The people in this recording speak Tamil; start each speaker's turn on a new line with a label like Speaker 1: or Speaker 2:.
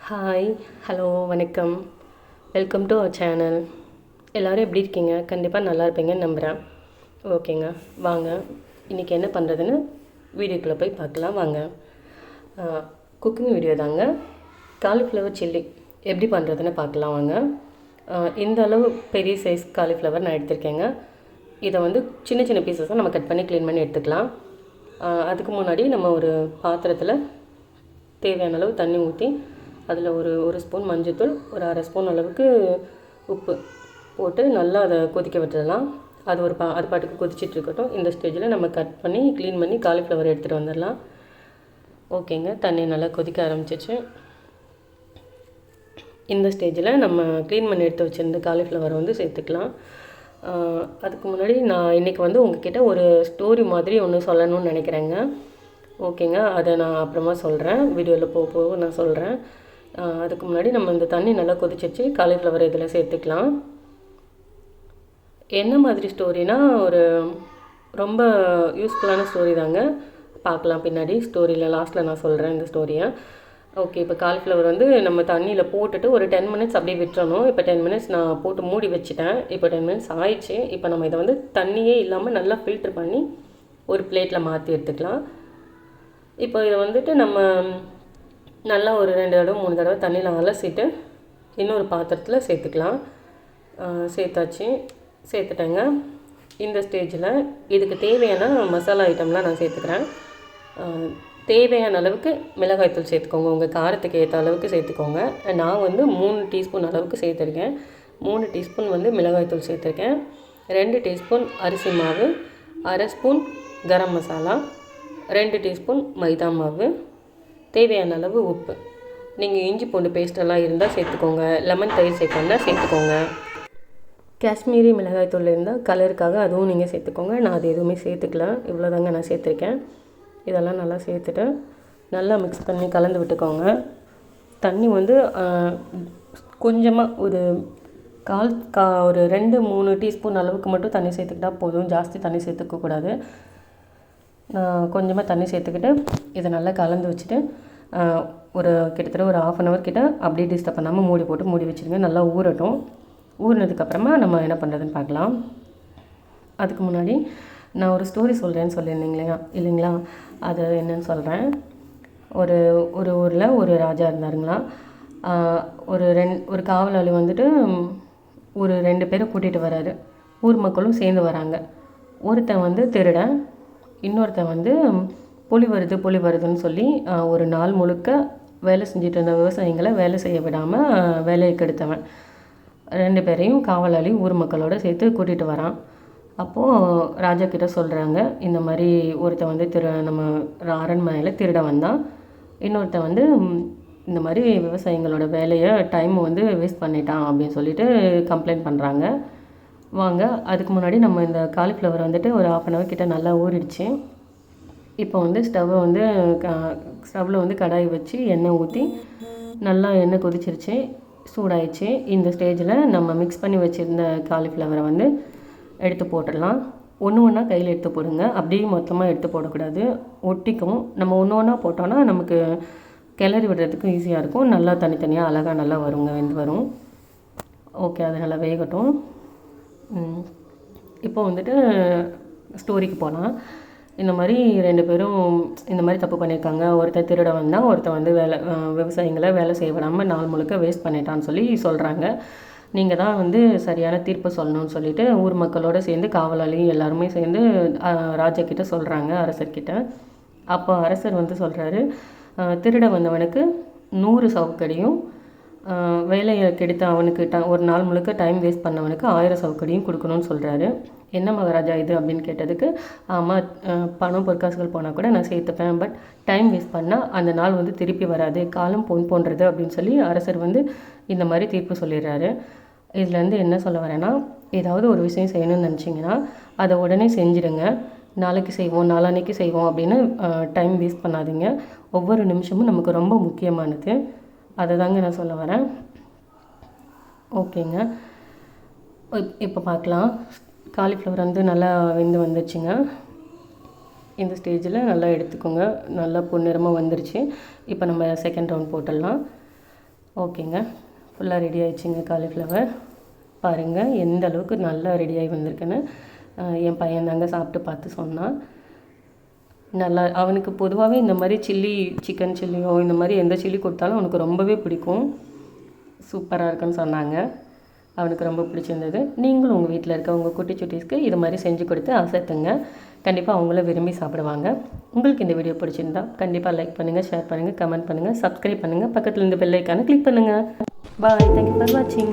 Speaker 1: ஹாய், ஹலோ, வணக்கம். Welcome to our channel. எல்லோரும் எப்படி இருக்கீங்க? கண்டிப்பாக நல்லா இருப்பீங்கன்னு நம்புகிறேன். ஓகேங்க, வாங்க இன்றைக்கி என்ன பண்ணுறதுன்னு வீடியோக்குள்ளே போய் பார்க்கலாம். வாங்க. குக்கிங் வீடியோ தாங்க. காலிஃப்ளவர் சில்லி எப்படி பண்ணுறதுன்னு பார்க்கலாம். வாங்க. இந்த அளவு பெரிய சைஸ் காலிஃப்ளவர் நான் எடுத்திருக்கேங்க. இதை வந்து சின்ன சின்ன பீசஸாக நம்ம கட் பண்ணி க்ளீன் பண்ணி எடுத்துக்கலாம். அதுக்கு முன்னாடி நம்ம ஒரு பாத்திரத்தில் தேவையான அளவு தண்ணி ஊற்றி அதில் ஒரு ஸ்பூன் மஞ்சள்தூள், ஒரு அரை ஸ்பூன் அளவுக்கு உப்பு போட்டு நல்லா அதை கொதிக்க விட்டுடலாம். அது அது பாட்டுக்கு கொதிச்சிட்ருக்கட்டும். இந்த ஸ்டேஜில் நம்ம கட் பண்ணி க்ளீன் பண்ணி காலிஃப்ளவர் எடுத்துகிட்டு வந்துடலாம். ஓகேங்க, தண்ணி நல்லா கொதிக்க ஆரம்பிச்சிச்சு. இந்த ஸ்டேஜில் நம்ம க்ளீன் பண்ணி எடுத்து வச்சுருந்த காலிஃப்ளவரை வந்து சேர்த்துக்கலாம். அதுக்கு முன்னாடி நான் இன்றைக்கி வந்து உங்ககிட்ட ஒரு ஸ்டோரி மாதிரி ஒன்று சொல்லணும்னு நினைக்கிறேங்க. ஓகேங்க, அதை நான் அப்புறமா சொல்கிறேன். வீடியோவில் போக நான் சொல்கிறேன். அதுக்கு முன்னாடி நம்ம இந்த தண்ணி நல்லா கொதிச்சிச்சு. காலிஃப்ளவர் இதில் சேர்த்துக்கலாம். என்ன மாதிரி ஸ்டோரினா, ஒரு ரொம்ப யூஸ்ஃபுல்லான ஸ்டோரி தாங்க. பார்க்கலாம் பின்னாடி ஸ்டோரியில் லாஸ்ட்டில் நான் சொல்கிறேன் இந்த ஸ்டோரியை. ஓகே, இப்போ காலிஃப்ளவர் வந்து நம்ம தண்ணியில் போட்டுட்டு ஒரு 10 மினிட்ஸ் அப்படியே விட்டுறணும். இப்போ 10 மினிட்ஸ் நான் போட்டு மூடி வச்சுட்டேன். இப்போ 10 மினிட்ஸ் ஆயிடுச்சு. இப்போ நம்ம இதை வந்து தண்ணியே இல்லாமல் நல்லா ஃபில்ட்ரு பண்ணி ஒரு பிளேட்டில் மாற்றி எடுத்துக்கலாம். இப்போ இதை வந்துட்டு நம்ம நல்லா ஒரு 2 தடவை 3 தடவை தண்ணியில் அலசிட்டு இன்னொரு பாத்திரத்தில் சேர்த்துக்கலாம். சேர்த்துட்டேங்க. இந்த ஸ்டேஜில் இதுக்கு தேவையான மசாலா ஐட்டம்லாம் நான் சேர்த்துக்கிறேன். தேவையான அளவுக்கு மிளகாய்த்தூள் சேர்த்துக்கோங்க. உங்கள் காரத்துக்கு ஏற்ற அளவுக்கு சேர்த்துக்கோங்க. நான் வந்து 3 டீஸ்பூன் அளவுக்கு சேர்த்துருக்கேன். 3 டீஸ்பூன் வந்து மிளகாய்த்தூள் சேர்த்துருக்கேன். 2 டீஸ்பூன் அரிசி மாவு, அரை ஸ்பூன் கரம் மசாலா, 2 டீஸ்பூன் மைதா மாவு, தேவையான அளவு உப்பு. நீங்கள் இஞ்சி பூண்டு பேஸ்ட்டெல்லாம் இருந்தால் சேர்த்துக்கோங்க. லெமன் தயிர் சேர்க்கணுன்னா சேர்த்துக்கோங்க. காஷ்மீரி மிளகாய்த்தூள் இருந்தால் கலருக்காக அதுவும் நீங்கள் சேர்த்துக்கோங்க. நான் அது எதுவுமே சேர்த்துக்கல. இவ்வளோதாங்க நான் சேர்த்துருக்கேன். இதெல்லாம் நல்லா சேர்த்துட்டு நல்லா மிக்ஸ் பண்ணி கலந்து விட்டுக்கோங்க. தண்ணி வந்து கொஞ்சமாக ஒரு ஒரு 2-3 டீஸ்பூன் அளவுக்கு மட்டும் தண்ணி சேர்த்துக்கிட்டால் போதும். ஜாஸ்தி தண்ணி சேர்த்துக்கக்கூடாது. கொஞ்சமாக தண்ணி சேர்த்துக்கிட்டு இதை நல்லா கலந்து வச்சுட்டு கிட்டத்தட்ட ஒரு 1/2 அன் ஹவர் கிட்ட அப்படியே டிஸ்டர்ப் பண்ணாமல் மூடி வச்சுருங்க. நல்லா ஊறட்டும். ஊறினதுக்கப்புறமா நம்ம என்ன பண்ணுறதுன்னு பார்க்கலாம். அதுக்கு முன்னாடி நான் ஒரு ஸ்டோரி சொல்கிறேன்னு இல்லைங்களா, அது என்னன்னு சொல்கிறேன். ஒரு ஊரில் ஒரு ராஜா இருந்தாருங்களா. ஒரு காவலாளி வந்துட்டு ஒரு 2 பேரை கூட்டிகிட்டு வராரு. ஊர் மக்களும் சேர்ந்து வராங்க. ஒருத்தன் வந்து திருடன், இன்னொருத்தன் வந்து புலி வருதுன்னு சொல்லி ஒரு நாள் முழுக்க வேலை செஞ்சுட்டு இருந்த விவசாயிகளை வேலை செய்ய விடாமல் வேலையை கெடுத்தவன். 2 பேரையும் காவலாளி ஊர் மக்களோடு சேர்த்து கூட்டிகிட்டு வரான். அப்போது ராஜா கிட்ட சொல்கிறாங்க, இந்த மாதிரி ஒருத்தன் வந்து நம்ம அரண்மனையில் திருட வந்தான், இன்னொருத்தன் வந்து இந்த மாதிரி விவசாயிகளோட வேலையை டைம் வந்து வேஸ்ட் பண்ணிட்டான் அப்படின்னு சொல்லிட்டு கம்ப்ளைண்ட் பண்ணுறாங்க. வாங்க, அதுக்கு முன்னாடி நம்ம இந்த காலிஃப்ளவர் வந்துட்டு ஒரு 1/2 அன் ஹவர் கிட்ட நல்லா ஊறிடுச்சு. இப்போ வந்து ஸ்டவ்வில் வந்து கடாய் வச்சு எண்ணெய் ஊற்றி நல்லா எண்ணெய் கொதிச்சிருச்சு, சூடாயிடுச்சு. இந்த ஸ்டேஜில் நம்ம மிக்ஸ் பண்ணி வச்சுருந்த காலிஃப்ளவரை வந்து எடுத்து போட்டுடலாம். ஒன்று ஒன்றா கையில் எடுத்து போடுங்க. அப்படியே மொத்தமாக எடுத்து போடக்கூடாது, ஒட்டிக்கும். நம்ம ஒன்று ஒன்றா போட்டோன்னா நமக்கு கிளறி விடுறதுக்கும் ஈஸியாக இருக்கும். நல்லா தனித்தனியாக அழகாக நல்லா வருங்க, வெந்து வரும். ஓகே, அது நல்லா வேகட்டும். இப்போ வந்துட்டு ஸ்டோரிக்கு போகலாம். இந்த மாதிரி 2 பேரும் இந்த மாதிரி தப்பு பண்ணியிருக்காங்க. ஒருத்தன் திருட வந்தால், ஒருத்தன் வந்து விவசாயிகளை வேலை செய்ய விடாமல் நாள் முழுக்க வேஸ்ட் பண்ணிட்டான்னு சொல்லி சொல்கிறாங்க. நீங்கள் தான் வந்து சரியான தீர்ப்பு சொல்லணும்னு சொல்லிட்டு ஊர் மக்களோடு சேர்ந்து காவலாளி எல்லாருமே சேர்ந்து ராஜா கிட்ட சொல்கிறாங்க, அரசர்கிட்ட. அப்போ அரசர் வந்து சொல்கிறாரு, திருட வந்தவனுக்கு 100 சவுக்கடியும், வேலையை கெடுத்த அவனுக்கு ஒரு நாள் முழுக்க டைம் வேஸ்ட் பண்ணவனுக்கு 1000 சவுக்கடியும் கொடுக்கணும்னு சொல்கிறாரு. என்ன மகாராஜா இது அப்படின்னு கேட்டதுக்கு, ஆமாம், பணம் பொற்காசுகள் போனால் கூட நான் சேர்த்துப்பேன், பட் டைம் வேஸ்ட் பண்ணால் அந்த நாள் வந்து திருப்பி வராது, காலம் பொன் போன்றது அப்படின்னு சொல்லி அரசர் வந்து இந்த மாதிரி தீர்ப்பு சொல்லிடுறாரு. இதுலேருந்து என்ன சொல்ல வரேன்னா, ஏதாவது ஒரு விஷயம் செய்யணும்னு நினச்சிங்கன்னா அதை உடனே செஞ்சுடுங்க. நாளைக்கு செய்வோம், நாளான்னைக்கு செய்வோம் அப்படின்னு டைம் வேஸ்ட் பண்ணாதீங்க. ஒவ்வொரு நிமிஷமும் நமக்கு ரொம்ப முக்கியமானது. அதை தாங்க நான் சொல்ல வரேன். ஓகேங்க, இப்போ பார்க்கலாம். காலிஃப்ளவர் வந்து நல்லா வெந்து வந்துடுச்சுங்க. இந்த ஸ்டேஜில் நல்லா எடுத்துக்கோங்க. நல்லா பொன்னிறமாக வந்துருச்சு. இப்போ நம்ம செகண்ட் ரவுண்ட் போட்டுடலாம். ஓகேங்க, ஃபுல்லாக ரெடி ஆகிடுச்சிங்க காலிஃப்ளவர். பாருங்கள் எந்த அளவுக்கு நல்லா ரெடியாகி வந்திருக்குன்னு. என் பையன் தாங்க சாப்பிட்டு பார்த்து சொன்னான். நல்லா அவனுக்கு பொதுவாகவே இந்த மாதிரி சில்லி, சிக்கன் சில்லியோ இந்த மாதிரி எந்த சில்லி கொடுத்தாலும் அவனுக்கு ரொம்பவே பிடிக்கும். சூப்பராக இருக்குன்னு சொன்னாங்க. அவனுக்கு ரொம்ப பிடிச்சிருந்தது. நீங்களும் உங்கள் வீட்டில் இருக்க உங்கள் குட்டி சுட்டீஸ்க்கு இது மாதிரி செஞ்சு கொடுத்து அசத்துங்க. கண்டிப்பாக அவங்களும் விரும்பி சாப்பிடுவாங்க. உங்களுக்கு இந்த வீடியோ பிடிச்சிருந்தா கண்டிப்பாக லைக் பண்ணுங்கள், ஷேர் பண்ணுங்கள், கமெண்ட் பண்ணுங்கள், சப்ஸ்கிரைப் பண்ணுங்கள், பக்கத்தில் இந்த பெல் ஐக்கானை கிளிக் பண்ணுங்கள். பாய், தேங்க்யூ ஃபார் வாட்சிங்.